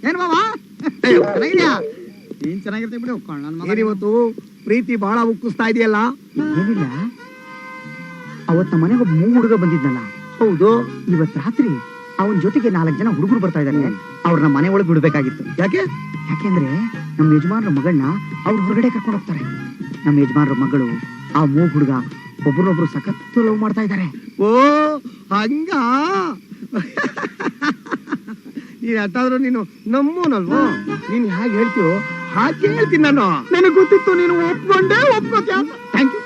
ಏನ್ ಬಾವಾ ಚೆನ್ನಾಗಿದ್ಯಾ? ನೀನ್ ಚೆನ್ನಾಗಿರ್ತೀವಿ ಬಿಡಿ. ಇವತ್ತು ಪ್ರೀತಿ ಬಹಳ ಉಕ್ಕಿಸ್ತಾ ಇದೆಯಲ್ಲ. ಏನಿಲ್ಲ, ಅವತ್ ನಮ್ಮ ಮನೆಗೆ 3 ಹುಡುಗ ಬಂದಿದ್ನಲ್ಲ. ಹೌದು. ಇವತ್ ರಾತ್ರಿ ಅವನ ಜೊತೆಗೆ 4 ಜನ ಹುಡುಗರು ಬರ್ತಾ ಇದಾರೆ. ಅವ್ರನ್ನ ಮನೆ ಒಳಗೆ ಬಿಡ್ಬೇಕಾಗಿತ್ತು. ಯಾಕೆಂದ್ರೆ ನಮ್ಮ ಯಜಮಾನ್ರ ಮಗಳನ್ನ ಅವ್ರು ಹೊರಗಡೆ ಕರ್ಕೊಂಡು ಹೋಗ್ತಾರೆ. ನಮ್ಮ ಯಜಮಾನ್ರ ಮಗಳು ಆ 3 ಹುಡುಗ ಒಬ್ರನ್ನೊಬ್ರು ಸಖತ್ತು ಲವ್ ಮಾಡ್ತಾ ಇದ್ದಾರೆ. ಓ ಹಂಗ ನೀನ್ ಅಟ್ಟಾದ್ರೂ ನೀನು ನಮ್ಮೋನಲ್ವೋ. ನೀನ್ ಹೇಗೆ ಹೇಳ್ತೀವೋ ಹಾಗೆ ಹೇಳ್ತೀನಿ ನಾನು. ನನಗೆ ಗೊತ್ತಿತ್ತು ನೀನು ಒಪ್ಕೋತೀಯ ಅಂತ. Thank you.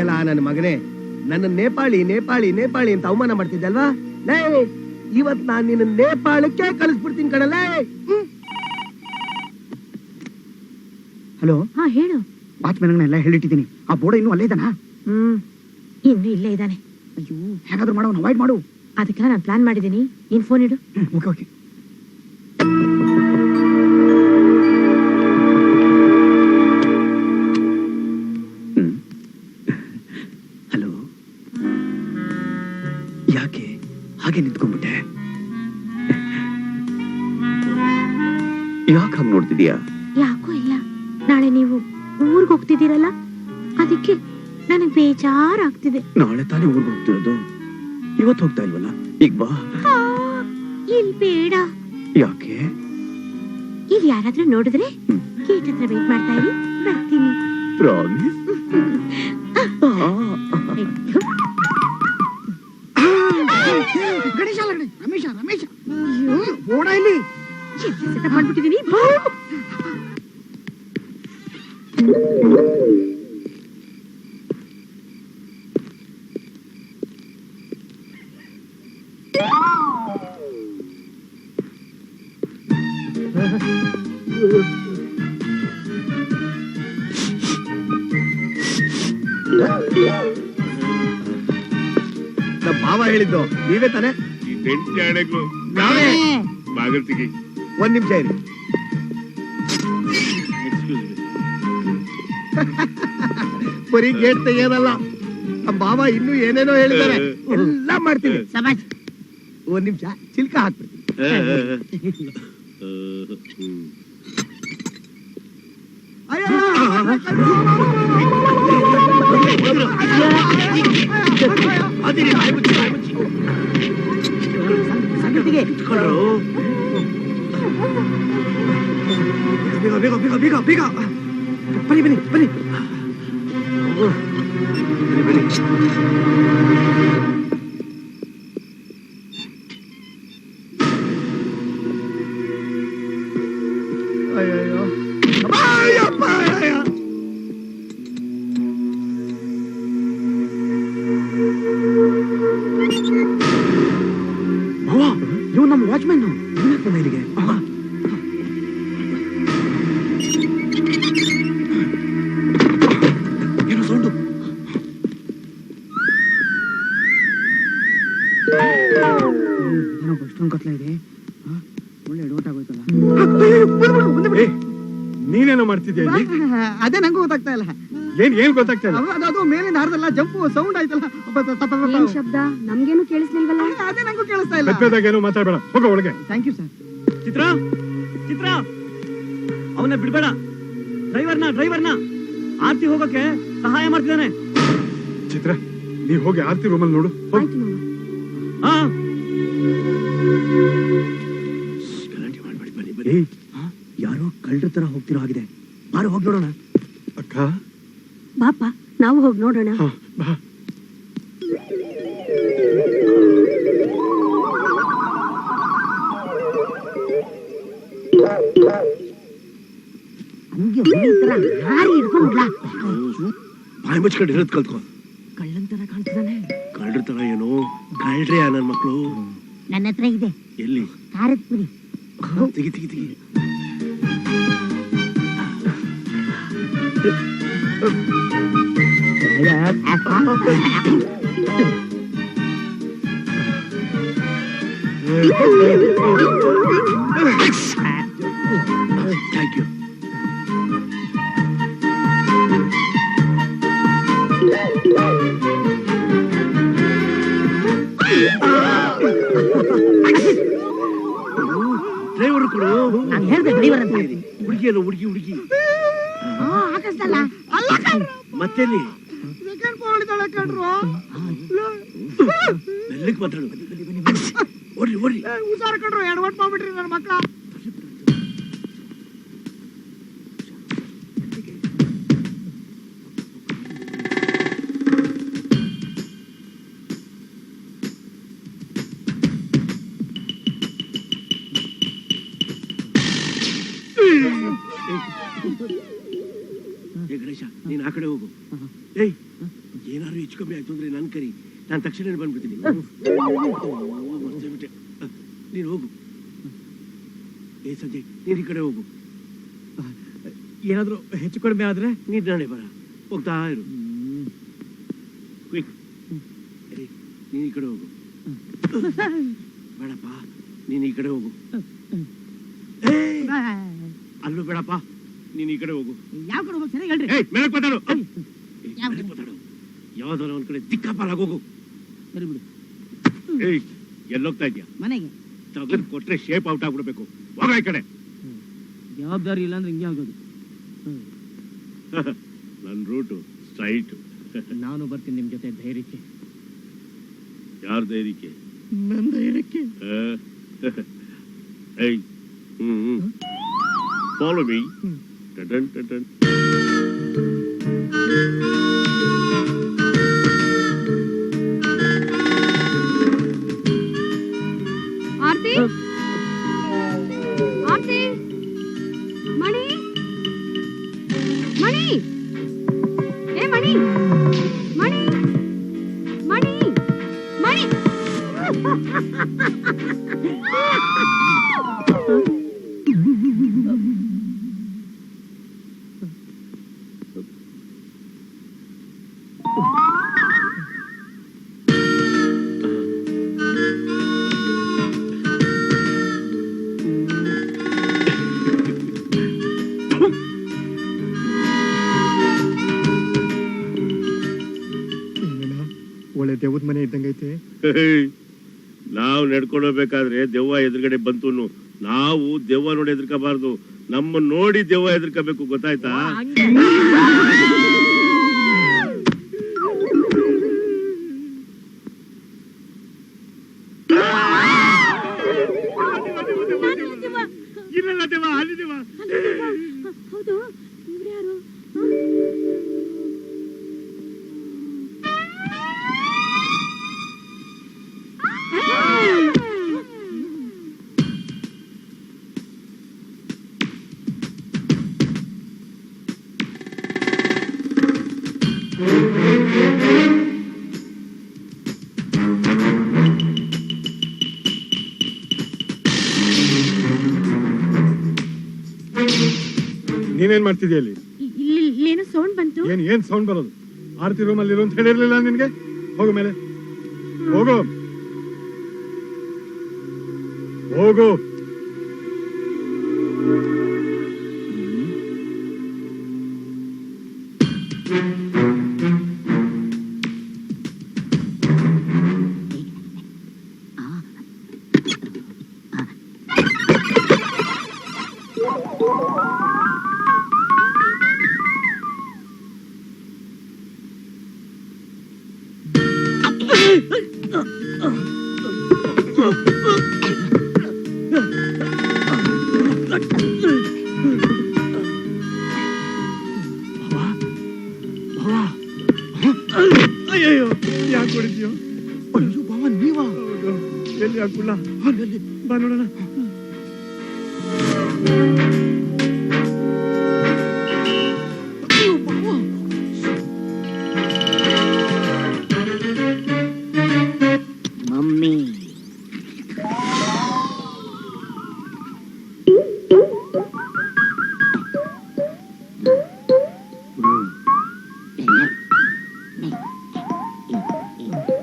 ಎಲ್ಲ ನನ್ನ ಮಗನೇ, ನನ್ನ ನೇಪಾಳಿ ನೇಪಾಳಿ ನೇಪಾಳಿ ಅಂತ ಅವಮಾನ ಮಾಡ್ತಿದ್ದಲ್ವಾ? ಲೇ ಇವತ್ ನಾನ್ ನಿನ್ನ ನೇಪಾಳಕ್ಕೆ ಕಳಿಸ್ಬಿಡ್ತೀನಿ ಕಣಲೇ. ಹಲೋ. ಹಾ ಹೇಳು. ವಾಚ್ಮೆನ್ನೆಲ್ಲ ಹೇಳಿಟ್ಟಿದ್ದೀನಿ. ಆ ಬೋರ್ಡ್ ಇನ್ನೂ ಅಲ್ಲೇ ಇದ್ದಾನಾ? ಇನ್ನು ಇಲ್ಲೇ ಇದ್ದಾನೆ. ಅಯ್ಯೋ, ಹೇಗಾದ್ರೂ ಮಾಡೋ, ಅವಾಯ್ಡ್ ಮಾಡು. ಅದಕ್ಕೆಲ್ಲ ನಾನು ಪ್ಲಾನ್ ಮಾಡಿದ್ದೀನಿ. ನೀನ್ ಫೋನ್ ಇಡು. Okay okay. ಹಲೋ. ಯಾಕೆ ಹಾಗೆ ನಿಂತ್ಕೊಂಡ್ಬಿಟ್ಟೆ? ಯಾಕೆ ಹಾಗೆ ನೋಡ್ತಿದೀಯಾ? ಯಾಕೋ ಇಲ್ಲ, ನಾಳೆ ನೀವು ಊರ್ಗ್ ಹೋಗ್ತಿದ್ದೀರಲ್ಲ, ಅದಕ್ಕೆ ನನಗೆ ಬೇಜಾರಾಗ್ತಿದೆ. ನಾಳೆ ತಾನೇ ಊರ್ಗ್ ಹೋಗ್ತಿರೋದು, ಇವತ್ತು ಹೋಗ್ತಾ ಇಲ್ವಲ್ಲ? ಈಗ ಬಾ. ಇಲ್ಲಿ ಬೇಡ. ಯಾಕೆ? ಇಲ್ಲಿ ಯಾರಾದ್ರೂ ನೋಡಿದ್ರೆ ಗೇಟ್ ಹತ್ರ ವೇಟ್ ಮಾಡ್ತಾ ಇರಿ, ಬರ್ತೀನಿ. ಪ್ರಾಮಿಸ್? ಗಣೇಶ ರಮೇಶ ರಮೇಶ ಬೋರ್ಡ ಇಲ್ಲಿ ಸೆಟಪ್ ಮಾಡ್ಬಿಟ್ಟಿದೀನಿ. ನಮ್ಮ ಭಾವ ಹೇಳಿದ್ದು ನೀವೇ ತಾನೆ? ನಾವೇ. ಬಾಗಿಲು ತೆಗಿ. 1 ನಿಮಿಷ ಇರಿ. ಬರೀ ಗೇಟ್ ತೆಗೆಯೋದಲ್ಲ, ನಮ್ಮ ಭಾವ ಇನ್ನೂ ಏನೇನೋ ಹೇಳಿದ್ದಾರೆ. ಎಲ್ಲ ಮಾಡ್ತೀನಿ. 1 ನಿಮಿಷ ಚಿಲ್ಕ ಹಾಕ್ಬಿಡ್ತೀನಿ. ಸಂಗತಿಗೆ ಬೇಗ ಬೇಗ ಬೇಗ ಬೇಗ ಬನ್ನಿ ಬನ್ನಿ ಬನ್ನಿ ಬನ್ನಿ. ಅಯ್ಯೋ ಇವ್ ನಮ್ಮ ವಾಚ್ಮೆನ್ ಇಲ್ಲಿಗೆ ಏನು ಸೌಂಡು? ಏನೋ ಅಷ್ಟೊಂದು ಕತ್ಲ ಇದೆ. ಒಳ್ಳೆ ಎಡವಟ್ ಆಗೋಯ್ತಲ್ಲ. ನೀನೇನೋ ಮಾಡ್ತಿದ್ಯಾ? ಅದೇ ನಂಗೂ ಗೊತ್ತಾಗ್ತಾ ಇಲ್ಲ. ಏನ್ ಗೊತ್ತಾಗ್ತಾ ಇಲ್ಲ? ಅದು ಮೇಲಿಂದ ಹಾರದಲ್ಲ, ಜಂಪು ಸೌಂಡ್ ಆಯ್ತಲ್ಲ. ಏನ್ ಶಬ್ದ? ನಮ್ಗೇನು ಕೇಳಿಸ್ಲಿಲ್ವಲ್ಲ? ಅದೇ ನಂಗೂ ಕೇಳಿಸ್ತಾ ಇಲ್ಲ. ಏನೋ ಮಾತಾಡ್ಬೇಡ, ಹೋಗ ಒಳಗೆ. Thank you sir. ಚಿತ್ರ ಚಿತ್ರ ಅವನ್ನ ಬಿಡ್ಬೇಡ. ಡ್ರೈವರ್ನ ಆರ್ತಿ ಹೋಗೋಕೆ ಸಹಾಯ ಮಾಡ್ತಿದ್ದಾನೆ. ಚಿತ್ರ, ನೀವ್ ಹೋಗಿ ಆರ್ತಿ ರೂಮಲ್ಲಿ ನೋಡು. ಆಯ್ತು ಮಾಮ. ಹಾ ಯಾರೋ ಕಳ್ಳರ ತರ ಹೋಗ್ತಿರೋ ಹಾಗಿದೆ. ಬಾರು ಹೋಗಿ ನೋಡೋಣ. ಅಕ್ಕ, ಬಾಪ, ನಾವು ಹೋಗಿ ನೋಡೋಣ. ಬಾ. ಹಂಗೆ ಹಾರಿ ಹಿಡ್ಕೊಂಡ್ಲಾ. ಬಾಯಿ ಮುಚ್ಕೊಂಡು ಇರೋದ್ ಕಲ್ತ್ಕೊ. ಕಳ್ಳನ್ ತರ ಕಾಣ್ತಿದ್ದಾನೆ. ಕಳ್ಳರ ತರ ಏನೋ ಕಳ್ರೆ ನನ್ನ ಮಕ್ಕಳು. ನನ್ನ ಹತ್ರ ಇದೆ. ಎಲ್ಲಿ? ಖಾರದ ಪುರಿ. ತೆಗಿ ತೆಗಿ ತೆಗಿ. Thank you. ಹೇಳ್ದೆ ಡ್ರೈವರ್ ಅಂತ. ಹುಡುಗಿ ಅಲ್ಲ ಹುಡುಗಿ ಹುಡುಗಿ ಆಕಾಶದಲ್ಲ ಅಲ್ಲ ಮತ್ತೆಲ್ಲಿ ಸೆಕೆಂಡ್ ಪೌಳಿದಾಳೆ ಕಣ್ರು. ಮೆಲ್ಲಕ್ ಮಾತಾಡು ಓಡ್ರಿ ಓಡ್ರಿ ಹುಷಾರ್ ಕಣ್ರು, ಎಡವಟ್ ಮಾಡ್ಬಿಟ್ರಿ ನನ್ನ ಮಕ್ಳ. ಏ ಗಣೇಶ ನೀನ್ ಆ ಕಡೆ ಹೋಗು. ಏಯ್ ಏನಾದ್ರು ಹೆಚ್ಚು ಕಮ್ಮಿ ಆಯ್ತು ಅಂದ್ರೆ ನನ್ ಕರಿ, ನಾನ್ ತಕ್ಷಣ ಬಂದ್ಬಿಡ್ತೀನಿ. ಮರ್ತೇಬಿಟ್ಟೆ. ನೀನ್ ಹೋಗು. ಏ ಸಂಜಯ್ ನೀನ್ ಈ ಕಡೆ ಹೋಗು. ಏನಾದ್ರು ಹೆಚ್ಚು ಕಡಿಮೆ ಆದ್ರೆ ನೀನ್ ನಾಳೆ ಬರ, ಹೋಗ್ತಾ ಇರು. ಕ್ವಿಕ್. ಏಯ್ ನೀನ್ ಈ ಕಡೆ ಹೋಗು. ಬೇಡಪ್ಪ ನೀನ್ ಈ ಕಡೆ ಹೋಗು. ಏಯ್ ಅಲ್ಲೂ ಬೇಡಪ್ಪ ನೀನ್ ಈ ಕಡೆ ಹೋಗು. ಯಾವ ಕಡೆ ಹೋಗ್ಬೇಕು ಸರಿಯಾಗಿ ಹೇಳ್ರಿ. ಏಯ್ ಮೇಲಕ್ ಮಾತಾಡು. ಯಾವ ಮೇಲಕ್ ಮಾತಾಡು. ಯಾವ್ದಾರ ಒಂದ್ ಕಡೆ ದಿಕ್ಕಾಪಾಲಾಗಿ ಹೋಗು. ಸರಿ ಬಿಡು. ಏಯ್ ಎಲ್ಲೋಗ್ತಾ ಇದ್ಯಾ? ಮನೆಗೆ ತಗದ್ ಕೊಟ್ರೆ ಶೇಪ್ ಔಟ್ ಆಗ್ಬಿಡ್ಬೇಕು. ಹೋಗ ಈ ಕಡೆ. ಜವಾಬ್ದಾರಿ ಇಲ್ಲ ಅಂದ್ರೆ ಹಿಂಗೆ ಆಗೋದು. ನನ್ ರೂಟು ಸ್ಟ್ರೈಟ್. ನಾನು ಬರ್ತೀನಿ ನಿಮ್ ಜೊತೆ ಧೈರ್ಯಕ್ಕೆ. ಯಾರ ಧೈರ್ಯಕ್ಕೆ? ನನ್ನ ಧೈರ್ಯಕ್ಕೆ. ಏಯ್ ಫಾಲೋ ಮೀ. ಟಟನ್ ಟಟನ್. ಆರ್ತಿ ಆರ್ತಿ ಮಣಿ ಮಣಿ ಏ ಮಣಿ ಮಣಿ ಮಣಿ ಮಣಿ ಒಳ್ಳೆ ದೇವದ ಮನೆ ಇದ್ದಂಗೈತೆ. ನಾವು ನಡ್ಕೊಂಡು ಹೋಗ್ಬೇಕಾದ್ರೆ ದೆವ್ವ ಎದುರುಗಡೆ ಬಂತು. ನಾವು ದೆವ್ವ ನೋಡಿ ಎದುರ್ಕೋಬಾರ್ದು, ನಮ್ಮ ನೋಡಿ ದೆವ್ವ ಎದುರ್ಕೋಬೇಕು, ಗೊತ್ತಾಯ್ತಾ? ಇಲ್ಲ ದೆವ್ವ, ಅಲ್ಲಿ ದೆವ್ವ. ಹೌದು ಇವ್ರು ಯಾರು? ನೀನೇನ್ ಮಾಡ್ತಿದ್ಯಾ ಅಲ್ಲಿ? ಏನೋ ಸೌಂಡ್ ಬಂತು. ಏನ್ ಸೌಂಡ್ ಬರೋದು? ಆರ್ತಿ ರೂಮ್ ಅಲ್ಲಿ ಇರೋ ಅಂತ ಹೇಳಿರ್ಲಿಲ್ಲ ನಿನ್ಗೆ? ಹೋಗು ಮೇಲೆ ಹೋಗು ಹೋಗು. ಅಯ್ಯೋ ಯಾಕೆ ಹೊಡಿತೀಯೋ? ಅಯ್ಯೋ ಬಾವ ನೀವಾ? ಹೌದು. ಎಲ್ಲಿ ಹಾಕುಲ್ಲ? ಬಾ ನೋಡೋಣ. Mummy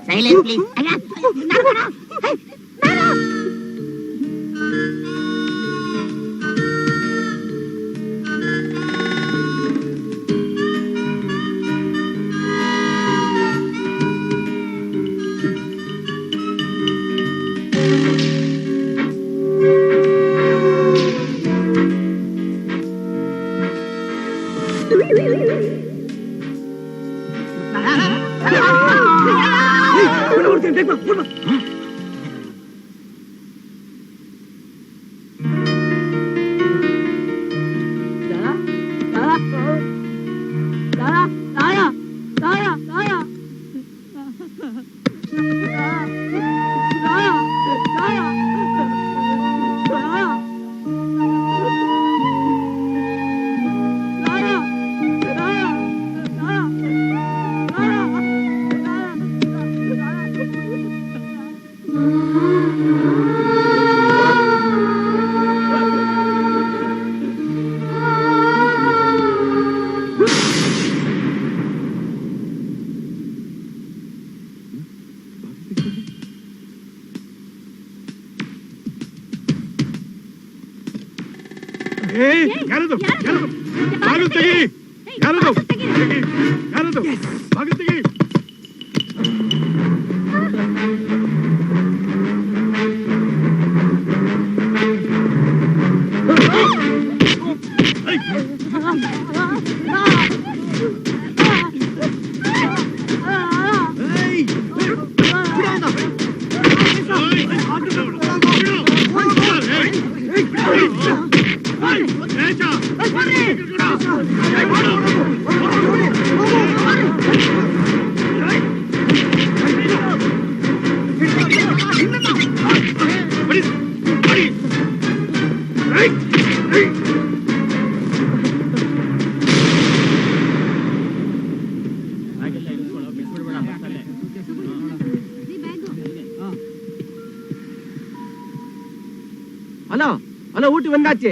silent please. ಯಾರದು ಬಾಗಿಲು ತೆಗಿ ಯಾರದು ಯಾರದು ಬಾಗಿಲು ತೆಗಿ ಹಲೋ ಹಲೋ ಊಟಿ ಬಂದಾಚೆ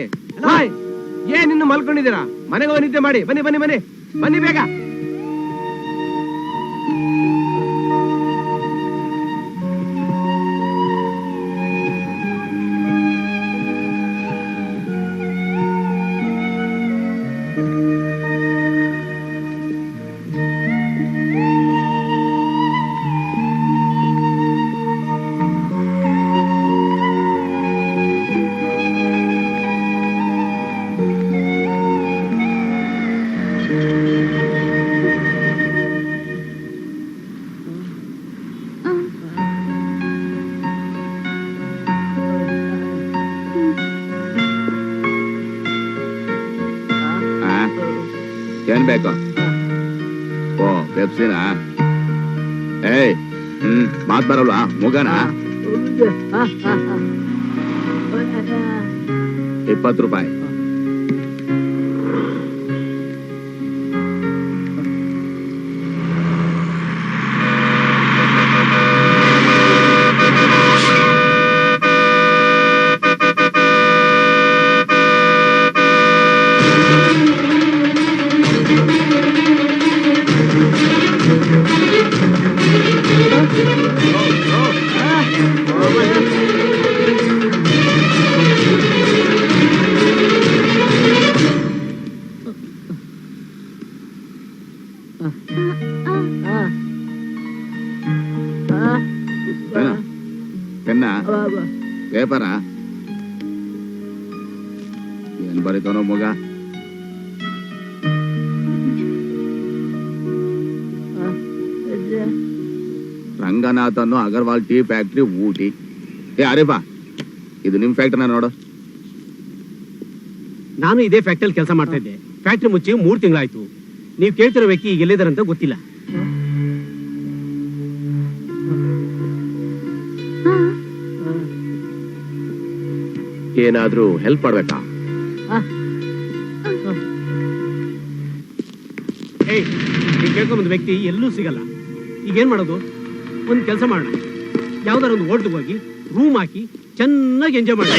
ಏನ್ ಇನ್ನು ಮಲ್ಕೊಂಡಿದ್ದೀರಾ? ಮನೆಗೆ ಹೋಗಿ ನಿದ್ದೆ ಮಾಡಿ. ಬನ್ನಿ ಬನ್ನಿ ಬನ್ನಿ ಬನ್ನಿ ಬೇಗ. ಏನ್ ಬೇಕು? ಓ ಪೆಪ್ಸಿನಾ? ಏಯ್ ಮಾತ್ ಬರಲ್ವಾ? ಮುಗನ 20 ರೂಪಾಯಿ. ಪೆನ್ನ ಪೇಪರ ಏನ್ ಬರೀತಾನೋ ಮಗ? ರಂಗನಾಥ್ ಅನ್ನೋ ಅಗರ್ವಾಲ್ ಟೀ ಫ್ಯಾಕ್ಟ್ರಿ ಊಟಿ. ಅರೇಪಾ ಇದು ನಿಮ್ ಫ್ಯಾಕ್ಟ್ರಿನ ನೋಡು. ನಾನು ಇದೇ ಫ್ಯಾಕ್ಟ್ರಿಯಲ್ಲಿ ಕೆಲಸ ಮಾಡ್ತಾ ಇದ್ದೆ. ಫ್ಯಾಕ್ಟ್ರಿ ಮುಚ್ಚಿ 3 ತಿಂಗಳಾಯ್ತು. ನೀವು ಕೇಳ್ತಿರೋ ವ್ಯಕ್ತಿ ಈಗ ಎಲ್ಲಿದ್ದಾರಂತ ಗೊತ್ತಿಲ್ಲ. ಏನಾದ್ರೂ ಹೆಲ್ಪ್ ಮಾಡ್ಬೇಕಾ? ನೀವು ಕೇಳ್ಕೊಂಬಂದ ವ್ಯಕ್ತಿ ಎಲ್ಲೂ ಸಿಗಲ್ಲ. ಈಗೇನ್ ಮಾಡೋದು? ಒಂದು ಕೆಲಸ ಮಾಡೋಣ. ಯಾವ್ದಾರ ಒಂದು ಹೋಟ್ಲಿಗೆ ಹೋಗಿ ರೂಮ್ ಹಾಕಿ ಚೆನ್ನಾಗಿ ಎಂಜಾಯ್ ಮಾಡಿ.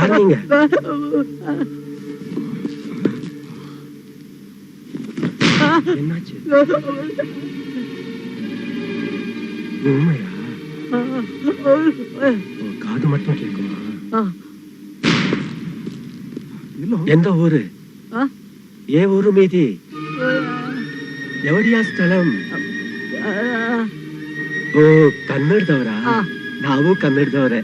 யார் நீங்க என்னாச்சு உண்மையா காது மட்டும் கேட்குமா எந்த ஊரு ఏ ఊరు మీది ఎవడియా స్థలం ಓ ಕನ್ನಡದವರ ನಾವು ಕನ್ನಡದವರೇ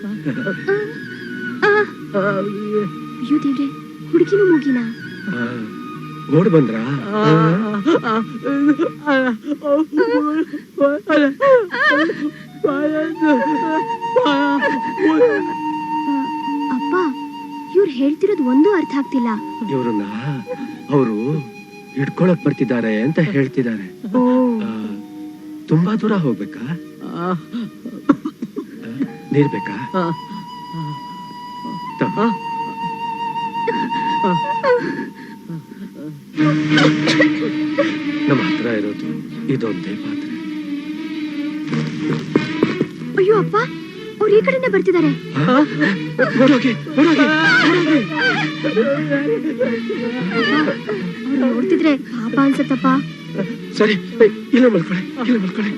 ಅಯ್ಯೋ ದೇವ್ರೆ, ಹುಡುಗಿನೂ ಮೂಗಿನ? ಓಡ್ ಬಂದ್ರ ಅಪ್ಪ, ಇವ್ರು ಹೇಳ್ತಿರೋದು ಒಂದು ಅರ್ಥ ಆಗ್ತಿಲ್ಲ. ಇವ್ರನ್ನ ಅವರು ಹಿಡ್ಕೊಳಕ್ ಬರ್ತಿದ್ದಾರೆ ಅಂತ ಹೇಳ್ತಿದ್ದಾರೆ. ಓ, ತುಂಬಾ ದೂರ ಹೋಗ್ಬೇಕಾ? ನೀರ್ ಬೇಕಾ? ತಗೋ. ನಮ್ಮ ಹತ್ರ ಇರೋದು ಇದೊಂದೇ ಪಾತ್ರೆ. ಅಯ್ಯೋ ಅಪ್ಪ, ಅವ್ರು ಈ ಕಡೆನೆ ಬರ್ತಿದ್ದಾರೆ. ಹೊರಗೆ ಹೊರಗೆ ಅವ್ರು ನೋಡ್ತಿದ್ರೆ ಪಾಪ ಅನ್ಸತ್ತಪ್ಪ. ಸರಿ, ಇಲ್ಲ ಮಲ್ಕೊಳ್ಳಿ, ಇಲ್ಲ ಮಲ್ಕೊಳ್ಳಿ.